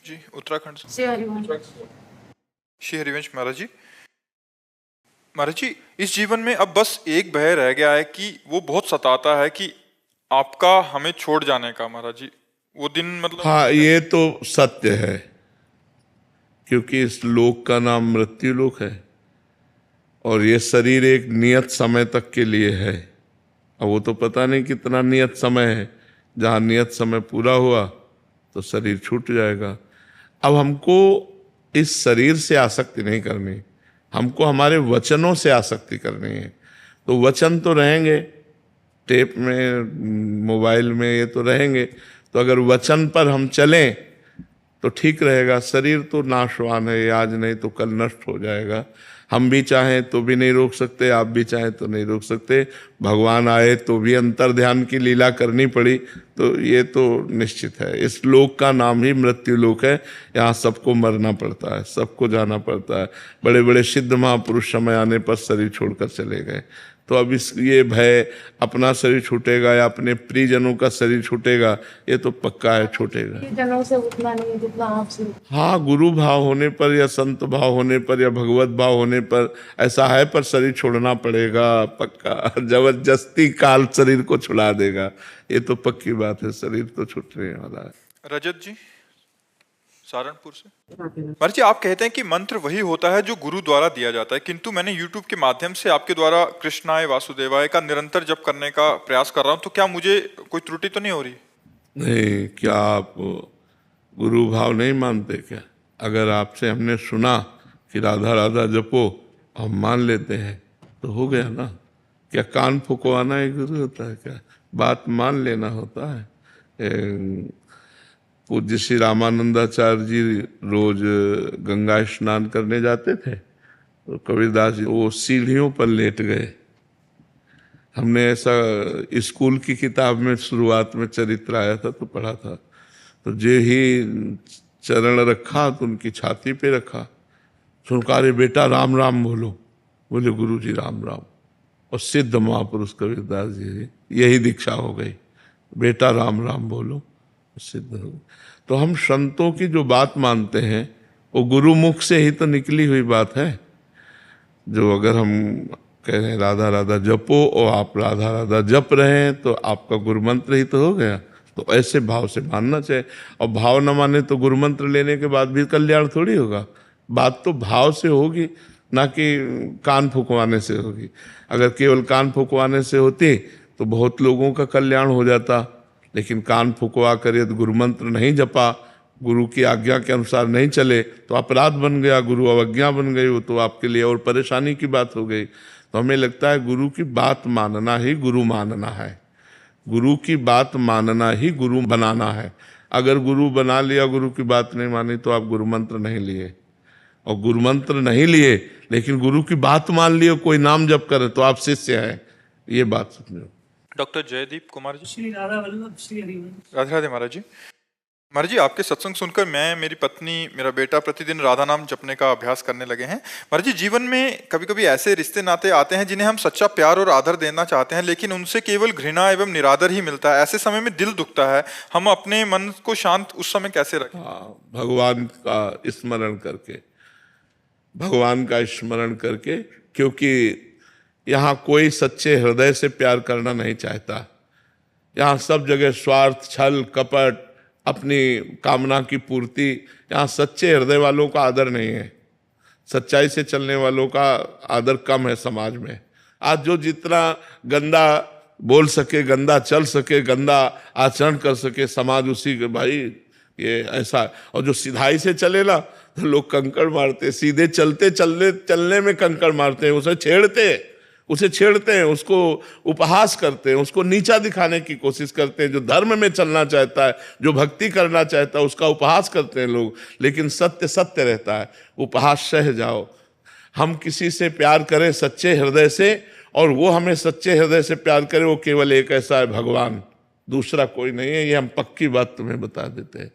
जी उत्तराखंड से। श्री हरिवंश। श्री हरिवंश महाराज जी। महाराज जी, इस जीवन में अब बस एक भय रह गया है कि वो बहुत सताता है कि आपका हमें छोड़ जाने का। महाराज जी वो दिन मतलब हाँ, ये तो सत्य है, क्योंकि इस लोक का नाम मृत्यु लोक है और ये शरीर एक नियत समय तक के लिए है। अब वो तो पता नहीं कितना नियत समय है, जहाँ नियत समय पूरा हुआ तो शरीर छूट जाएगा। अब हमको इस शरीर से आसक्ति नहीं करनी, हमको हमारे वचनों से आसक्ति करनी है। तो वचन तो रहेंगे, टेप में, मोबाइल में, ये तो रहेंगे। तो अगर वचन पर हम चलें तो ठीक रहेगा। शरीर तो नाशवान है, आज नहीं तो कल नष्ट हो जाएगा। हम भी चाहें तो भी नहीं रोक सकते, आप भी चाहें तो नहीं रोक सकते। भगवान आए तो भी अंतर ध्यान की लीला करनी पड़ी। तो ये तो निश्चित है, इस लोक का नाम ही मृत्यु लोक है। यहाँ सबको मरना पड़ता है, सबको जाना पड़ता है। बड़े बड़े सिद्ध महापुरुष समय आने पर शरीर छोड़कर चले गए। तो अब इस ये भय अपना शरीर छूटेगा या अपने प्रियजनों का शरीर छूटेगा, ये तो पक्का है, छूटेगा। जनों से उतना नहीं जितना आपसे। हाँ, गुरु भाव होने पर या संत भाव होने पर या भगवत भाव होने पर ऐसा है, पर शरीर छोड़ना पड़ेगा पक्का। जबरदस्ती काल शरीर को छुड़ा देगा, ये तो पक्की बात है। शरीर तो छूटने वाला है। रजत जी सहारनपुर से। महाराज जी, आप कहते हैं कि मंत्र वही होता है जो गुरु द्वारा दिया जाता है, किंतु मैंने YouTube के माध्यम से आपके द्वारा कृष्णाय वासुदेवाय का निरंतर जप करने का प्रयास कर रहा हूं, तो क्या मुझे कोई त्रुटि तो नहीं हो रही? नहीं, क्या आप गुरु भाव नहीं मानते क्या? अगर आपसे हमने सुना कि राधा राधा जपो, हम मान लेते हैं तो हो गया ना। क्या कान फुकवाना एक गुरु होता है क्या? बात मान लेना होता है। पूज्य श्री रामानंदाचार्य जी रोज गंगा स्नान करने जाते थे, तो कबीरदास जी वो सीढ़ियों पर लेट गए। हमने ऐसा स्कूल की किताब में शुरुआत में चरित्र आया था तो पढ़ा था। तो जे ही चरण रखा तो उनकी छाती पे रखा, सुनकारे बेटा राम राम बोलो। बोले गुरु जी राम राम। और सिद्ध महापुरुष कबीरदास जी यही दीक्षा हो गई, बेटा राम राम बोलो, सिद्ध हो। तो हम संतों की जो बात मानते हैं वो गुरु मुख से ही तो निकली हुई बात है। जो अगर हम कह रहे हैं राधा राधा जपो और आप राधा राधा जप रहे हैं तो आपका गुरु मंत्र ही तो हो गया। तो ऐसे भाव से मानना चाहिए। और भाव न माने तो गुरु मंत्र लेने के बाद भी कल्याण थोड़ी होगा। बात तो भाव से होगी, ना कि कान फुकवाने से होगी। अगर केवल कान फुकवाने से होती तो बहुत लोगों का कल्याण हो जाता। लेकिन कान फुकवा कर यदि गुरु मंत्र नहीं जपा, गुरु की आज्ञा के अनुसार नहीं चले तो अपराध बन गया, गुरु अवज्ञा बन गई, वो तो आपके लिए और परेशानी की बात हो गई। तो हमें लगता है गुरु की बात मानना ही गुरु मानना है। गुरु की बात मानना ही गुरु बनाना है। अगर गुरु बना लिया, गुरु की बात नहीं मानी, तो आप गुरु मंत्र नहीं लिए। और गुरु मंत्र नहीं लिए लेकिन गुरु की बात मान लिए, कोई नाम जप करे, तो आप शिष्य हैं। ये बात समझो। डॉक्टर जयदीप कुमार जी। श्री राधा वल्लभ श्री हरिवंश। राधे राधे महाराज जी। महाराज जी, आपके सत्संग सुनकर मैं, मेरी पत्नी, मेरा बेटा प्रतिदिन राधा नाम जपने का अभ्यास करने लगे हैं। महाराज जी, जीवन में कभी कभी ऐसे रिश्ते नाते आते हैं जिन्हें हम सच्चा प्यार और आदर देना चाहते हैं, लेकिन उनसे केवल घृणा एवं निरादर ही मिलता है। ऐसे समय में दिल दुखता है। हम अपने मन को शांत उस समय कैसे रखें? भगवान का स्मरण करके, भगवान का स्मरण करके। क्योंकि यहाँ कोई सच्चे हृदय से प्यार करना नहीं चाहता। यहाँ सब जगह स्वार्थ, छल, कपट, अपनी कामना की पूर्ति। यहाँ सच्चे हृदय वालों का आदर नहीं है। सच्चाई से चलने वालों का आदर कम है समाज में। आज जो जितना गंदा बोल सके, गंदा चल सके, गंदा आचरण कर सके, समाज उसी के, भाई ये ऐसा। और जो सिधाई से चले ना तो लोग कंकड़ मारते, सीधे चलते चलने में कंकड़ मारते हैं, उसे छेड़ते हैं, उसको उपहास करते हैं, उसको नीचा दिखाने की कोशिश करते हैं। जो धर्म में चलना चाहता है, जो भक्ति करना चाहता है, उसका उपहास करते हैं लोग। लेकिन सत्य सत्य रहता है। उपहास सह जाओ। हम किसी से प्यार करें सच्चे हृदय से, और वो हमें सच्चे हृदय से प्यार करे, वो केवल एक ऐसा है, भगवान, दूसरा कोई नहीं है। ये हम पक्की बात तुम्हें बता देते हैं।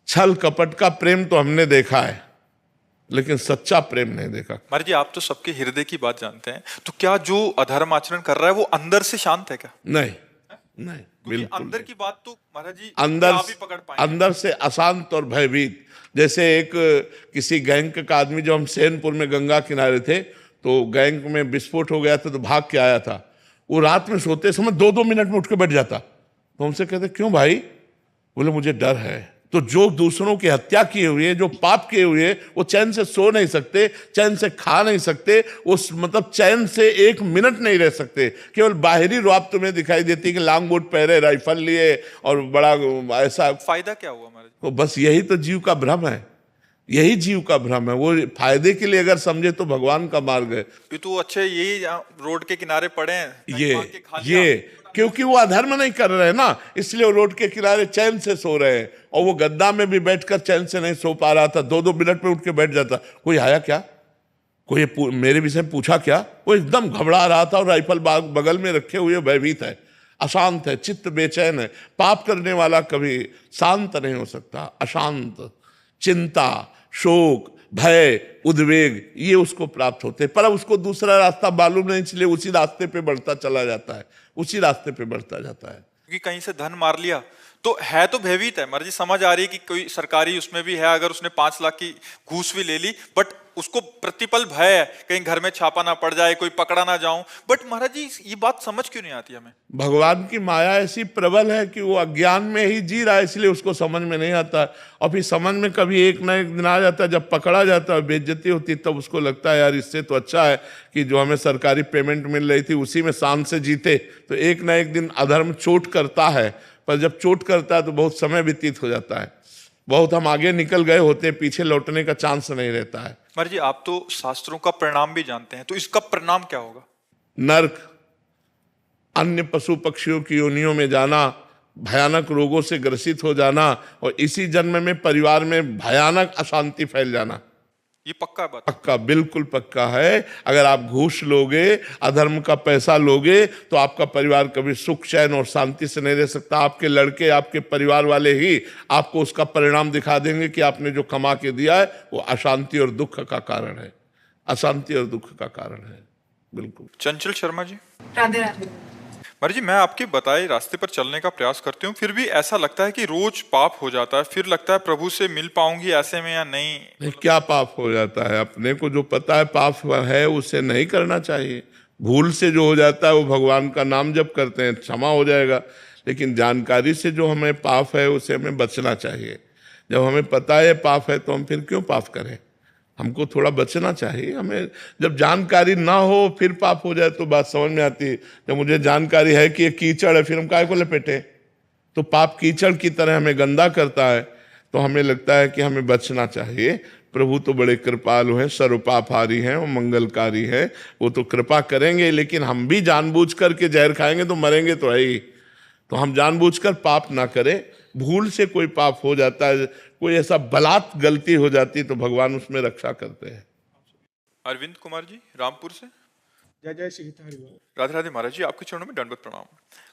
छल कपट का प्रेम तो हमने देखा है, लेकिन सच्चा प्रेम नहीं देखा। महाराज जी, आप तो सबके हृदय की बात जानते हैं, तो क्या जो अधर्म आचरण कर रहा है वो अंदर से शांत है क्या? नहीं, नहीं। बिल्कुल अंदर नहीं। की बात तो महाराज जी अंदर आप ही पकड़ पाएंगे। अंदर से अशांत और भयभीत। जैसे एक किसी गैंग का आदमी, जो हम सैनपुर में गंगा किनारे थे, तो गैंग में विस्फोट हो गया था तो भाग के आया था। वो रात में सोते समय 2-2 मिनट में उठ के बैठ जाता। तो हमसे कहते क्यों भाई? बोले मुझे डर है। तो जो दूसरों की हत्या किए हुए, जो पाप किए हुए, वो चैन से सो नहीं सकते, चैन से खा नहीं सकते, उस मतलब चैन से 1 मिनट नहीं रह सकते। केवल बाहरी रुआब तुम्हें दिखाई देती कि लॉन्ग बोट पहरे, राइफल लिए और बड़ा ऐसा। फायदा क्या हुआ महाराज? तो बस यही तो जीव का भ्रम है, यही जीव का भ्रम है। वो फायदे के लिए अगर समझे तो भगवान का मार्ग है ये तो अच्छे, यही रोड के किनारे पड़े हैं, कहीं मांग के खा लिया। ये क्योंकि वो अधर्म नहीं कर रहे हैं ना, इसलिए वो रोड के किनारे चैन से सो रहे हैं। और वो गद्दा में भी बैठकर चैन से नहीं सो पा रहा था, 2-2 मिनट में उठ के बैठ जाता। कोई आया क्या, कोई मेरे विषय में पूछा क्या? वो एकदम घबरा रहा था और राइफल बगल में रखे हुए भयभीत है, अशांत है, चित्त बेचैन है। पाप करने वाला कभी शांत नहीं हो सकता। अशांत, चिंता, शोक, भय, उद्वेग, ये उसको प्राप्त होते हैं। पर अब उसको दूसरा रास्ता मालूम नहीं, इसलिए उसी रास्ते पे बढ़ता चला जाता है, उसी रास्ते पे बढ़ता जाता है। क्योंकि कहीं से धन मार लिया तो है, तो भयभीत है महाराज जी। समझ आ रही है कि कोई सरकारी उसमें भी है, अगर उसने 5 लाख की घूस भी ले ली, बट उसको प्रतिपल भय है कहीं घर में छापा ना पड़ जाए, कोई पकड़ा ना जाऊं। बट महाराज जी ये बात समझ क्यों नहीं आती हमें? भगवान की माया ऐसी प्रबल है कि वो अज्ञान में ही जी रहा है, इसलिए उसको समझ में नहीं आता। और फिर समझ में कभी एक ना एक दिन आ जाता है, जब पकड़ा जाता है, बेइज्जती होती, तब उसको लगता है यार इससे तो अच्छा है कि जो हमें सरकारी पेमेंट मिल रही थी उसी में शान से जीते। तो एक ना एक दिन अधर्म चोट करता है, पर जब चोट करता है तो बहुत समय व्यतीत हो जाता है, बहुत हम आगे निकल गए होते हैं, पीछे लौटने का चांस नहीं रहता है। महाराज जी आप तो शास्त्रों का परिणाम भी जानते हैं, तो इसका परिणाम क्या होगा? नरक, अन्य पशु पक्षियों की योनियों में जाना, भयानक रोगों से ग्रसित हो जाना, और इसी जन्म में परिवार में भयानक अशांति फैल जाना। ये पक्का बात? पक्का, बिल्कुल पक्का है। अगर आप घूस लोगे, अधर्म का पैसा लोगे, तो आपका परिवार कभी सुख चैन और शांति से नहीं रह सकता। आपके लड़के, आपके परिवार वाले ही आपको उसका परिणाम दिखा देंगे कि आपने जो कमा के दिया है वो अशांति और दुख का कारण है, अशांति और दुख का कारण है। बिल्कुल। चंचल शर्मा जी। राधे राधे। महाराज जी मैं आपके बताए रास्ते पर चलने का प्रयास करती हूँ, फिर भी ऐसा लगता है कि रोज पाप हो जाता है। फिर लगता है प्रभु से मिल पाऊंगी ऐसे में या नहीं। क्या पाप हो जाता है? अपने को जो पता है पाप है उसे नहीं करना चाहिए। भूल से जो हो जाता है वो भगवान का नाम जप करते हैं, क्षमा हो जाएगा। लेकिन जानकारी से जो हमें पाप है उसे हमें बचना चाहिए। जब हमें पता है पाप है तो हम फिर क्यों पाप करें? हमको थोड़ा बचना चाहिए। हमें जब जानकारी ना हो फिर पाप हो जाए तो बात समझ में आती है। जब मुझे जानकारी है कि ये कीचड़ है, फिर हम काहे को लपेटे? तो पाप कीचड़ की तरह हमें गंदा करता है, तो हमें लगता है कि हमें बचना चाहिए। प्रभु तो बड़े कृपालु हैं, सर्वपापहारी हैं, वो मंगलकारी हैं, वो तो कृपा करेंगे। लेकिन हम भी जानबूझ करके जहर खाएंगे तो मरेंगे तो है ही। तो हम जानबूझकर पाप ना करें। भूल से कोई पाप हो जाता है, कोई ऐसा बलात् गलती हो जाती, तो भगवान उसमें रक्षा करते हैं। अरविंद कुमार जी रामपुर से। जय जय श्री हरि बोल। राधे राधे महाराज जी, आपके चरणों में दंडवत प्रणाम।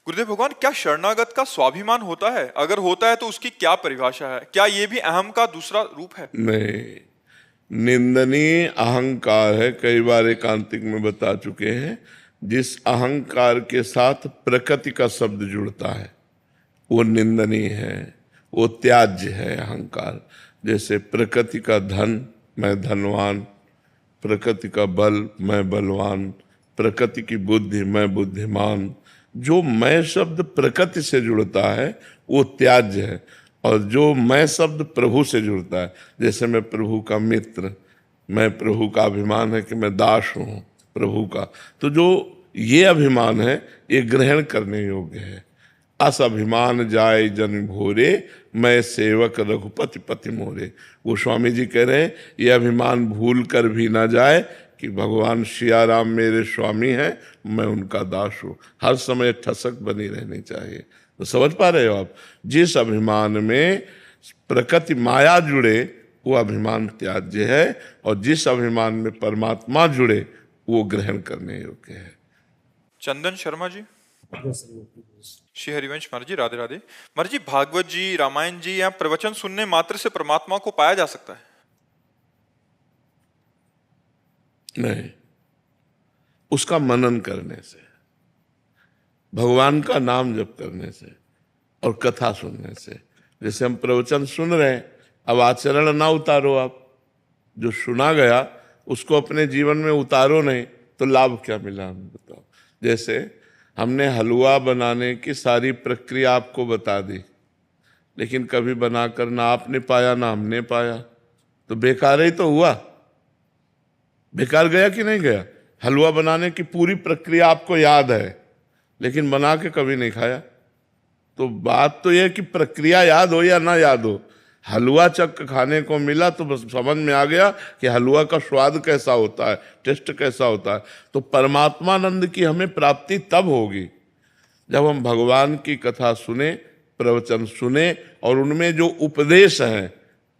गुरुदेव भगवान, क्या शरणागत का स्वाभिमान होता है? अगर होता है तो उसकी क्या परिभाषा है? क्या ये भी अहम का दूसरा रूप है? नहीं, निंदनीय अहंकार है। कई बार एकांतिक में बता चुके हैं। जिस अहंकार के साथ प्रकृति का शब्द जुड़ता है वो निंदनीय है, वो त्याज्य है अहंकार। जैसे प्रकृति का धन, मैं धनवान, प्रकृति का बल, मैं बलवान, प्रकृति की बुद्धि, मैं बुद्धिमान। जो मैं शब्द प्रकृति से जुड़ता है वो त्याज्य है, और जो मैं शब्द प्रभु से जुड़ता है, जैसे मैं प्रभु का मित्र, मैं प्रभु का अभिमान है कि मैं दास हूँ प्रभु का, तो जो ये अभिमान है ये ग्रहण करने योग्य है। अस अभिमान जाय जन भोरे, मैं सेवक रघुपति पति मोरे। वो स्वामी जी कह रहे हैं ये अभिमान भूल कर भी ना जाए कि भगवान सिया राम मेरे स्वामी हैं, मैं उनका दास हूँ। हर समय ठसक बनी रहनी चाहिए। तो समझ पा रहे हो आप? जिस अभिमान में प्रकृति माया जुड़े वो अभिमान त्याज्य है, और जिस अभिमान में परमात्मा जुड़े वो ग्रहण करने योग्य है। चंदन शर्मा जी। श्री हरिवंश महाराज जी राधे राधे। महाराज जी भागवत जी, रामायण जी या प्रवचन सुनने मात्र से परमात्मा को पाया जा सकता है? नहीं, उसका मनन करने से, भगवान का नाम जप करने से, और कथा सुनने से। जैसे हम प्रवचन सुन रहे हैं, अब आचरण ना उतारो, आप जो सुना गया उसको अपने जीवन में उतारो नहीं तो लाभ क्या मिला, हमें बताओ। जैसे हमने हलवा बनाने की सारी प्रक्रिया आपको बता दी, लेकिन कभी बनाकर ना आपने पाया ना हमने पाया, तो बेकार ही तो हुआ। बेकार गया कि नहीं गया? हलवा बनाने की पूरी प्रक्रिया आपको याद है, लेकिन बना के कभी नहीं खाया। तो बात तो यह कि प्रक्रिया याद हो या ना याद हो, हलवा चख खाने को मिला तो बस समझ में आ गया कि हलवा का स्वाद कैसा होता है, टेस्ट कैसा होता है। तो परमात्मानंद की हमें प्राप्ति तब होगी जब हम भगवान की कथा सुने, प्रवचन सुने और उनमें जो उपदेश हैं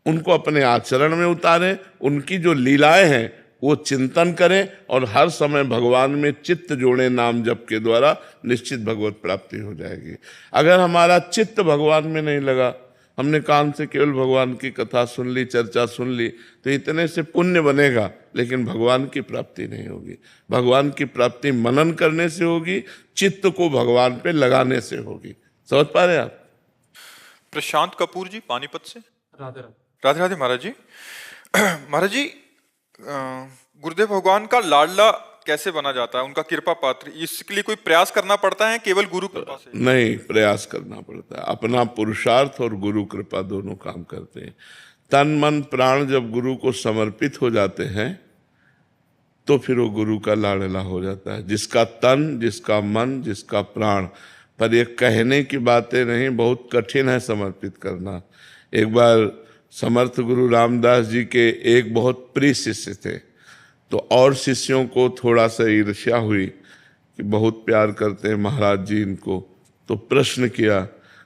उनको अपने आचरण में उतारें, उनकी जो लीलाएं हैं वो चिंतन करें और हर समय भगवान में चित्त जोड़ें। नाम जप के द्वारा निश्चित भगवत प्राप्ति हो जाएगी। अगर हमारा चित्त भगवान में नहीं लगा, हमने कान से केवल भगवान की कथा सुन ली, चर्चा सुन ली, तो इतने से पुण्य बनेगा, लेकिन भगवान की प्राप्ति नहीं होगी। भगवान की प्राप्ति मनन करने से होगी, चित्त को भगवान पे लगाने से होगी। समझ पा रहे आप? प्रशांत कपूर जी पानीपत से। राधे राधे। राधे राधे महाराज जी। महाराज जी, गुरुदेव भगवान का लाडला कैसे बना जाता है, उनका कृपा पात्र, इसके लिए कोई प्रयास करना पड़ता है, केवल गुरु कृपा से? नहीं, प्रयास करना पड़ता है। अपना पुरुषार्थ और गुरु कृपा दोनों काम करते हैं। तन मन प्राण जब गुरु को समर्पित हो जाते हैं तो फिर वो गुरु का लाडला हो जाता है। जिसका तन, जिसका मन, जिसका प्राण, पर ये कहने की बातें नहीं, बहुत कठिन है समर्पित करना। एक बार समर्थ गुरु रामदास जी के एक बहुत प्रिय शिष्य थे, तो और शिष्यों को थोड़ा सा ईर्ष्या हुई कि बहुत प्यार करते हैं महाराज जी इनको, तो प्रश्न किया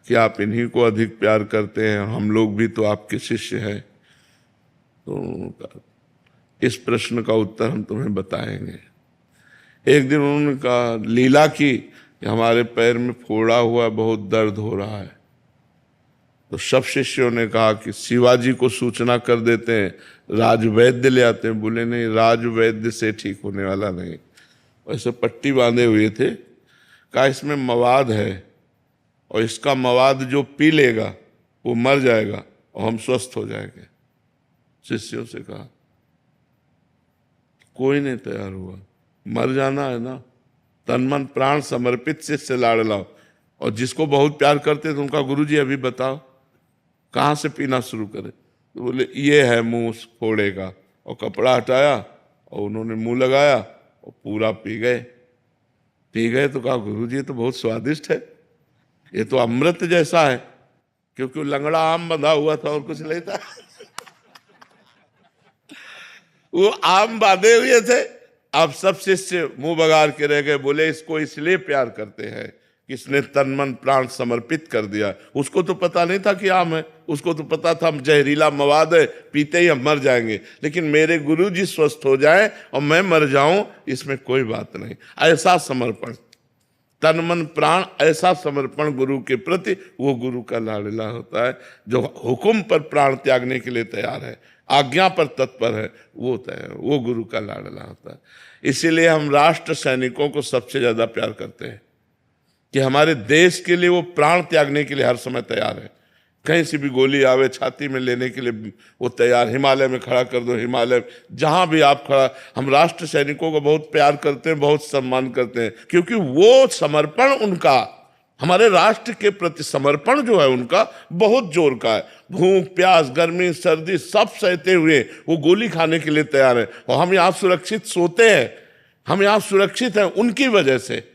कि आप इन्हीं को अधिक प्यार करते हैं, हम लोग भी तो आपके शिष्य हैं। तो इस प्रश्न का उत्तर हम तुम्हें बताएंगे। एक दिन उन्होंने कहा, लीला की कि हमारे पैर में फोड़ा हुआ, बहुत दर्द हो रहा है। तो सब शिष्यों ने कहा कि शिवाजी को सूचना कर देते हैं, राजवैद्य ले आते हैं। बोले नहीं, राजवैद्य से ठीक होने वाला नहीं। वैसे पट्टी बांधे हुए थे। कहा इसमें मवाद है और इसका मवाद जो पी लेगा वो मर जाएगा और हम स्वस्थ हो जाएंगे। शिष्यों से कहा, कोई नहीं तैयार हुआ। मर जाना है ना, तन मन प्राण समर्पित शिष्य लाडला। और जिसको बहुत प्यार करते थे उनका गुरुजी अभी बताओ कहाँ से पीना शुरू करे? तो बोले ये है मुंह फोड़े का, और कपड़ा हटाया और उन्होंने मुंह लगाया और पूरा पी गए। तो कहा गुरुजी ये तो बहुत स्वादिष्ट है, ये तो अमृत जैसा है, क्योंकि वो लंगड़ा आम बंधा हुआ था और कुछ नहीं था। वो आम बांधे हुए थे। अब सब शिष्य मुंह बगाड़ के रह गए। बोले इसको इसलिए प्यार करते हैं कि इसने तन मन प्राण समर्पित कर दिया। उसको तो पता नहीं था कि आम है, उसको तो पता था हम जहरीला मवाद है, पीते ही हम मर जाएंगे। लेकिन मेरे गुरुजी स्वस्थ हो जाए और मैं मर जाऊं, इसमें कोई बात नहीं। ऐसा समर्पण, तन मन प्राण, ऐसा समर्पण गुरु के प्रति, वो गुरु का लाडला होता है। जो हुक्म पर प्राण त्यागने के लिए तैयार है, आज्ञा पर तत्पर है, वो गुरु का लाडला होता है। इसीलिए हम राष्ट्र सैनिकों को सबसे ज्यादा प्यार करते हैं कि हमारे देश के लिए वो प्राण त्यागने के लिए हर समय तैयार है। कहीं से भी गोली आवे छाती में लेने के लिए वो तैयार। हिमालय में खड़ा कर दो, हिमालय जहां भी आप खड़ा। हम राष्ट्र सैनिकों को बहुत प्यार करते हैं, बहुत सम्मान करते हैं, क्योंकि वो समर्पण उनका, हमारे राष्ट्र के प्रति समर्पण जो है उनका बहुत जोर का है। भूख प्यास गर्मी सर्दी सब सहते हुए वो गोली खाने के लिए तैयार है। और हम यहाँ सुरक्षित सोते हैं, हम यहाँ सुरक्षित हैं उनकी वजह से।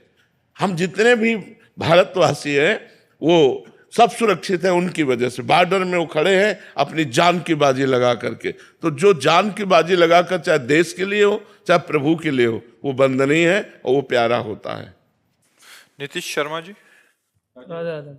हम जितने भी भारतवासी हैं वो सब सुरक्षित हैं उनकी वजह से। बॉर्डर में वो खड़े हैं अपनी जान की बाजी लगा करके। तो जो जान की बाजी लगाकर, चाहे देश के लिए हो चाहे प्रभु के लिए हो, वो बंदनीय है और वो प्यारा होता है। नीतीश शर्मा जी। राधे राधे।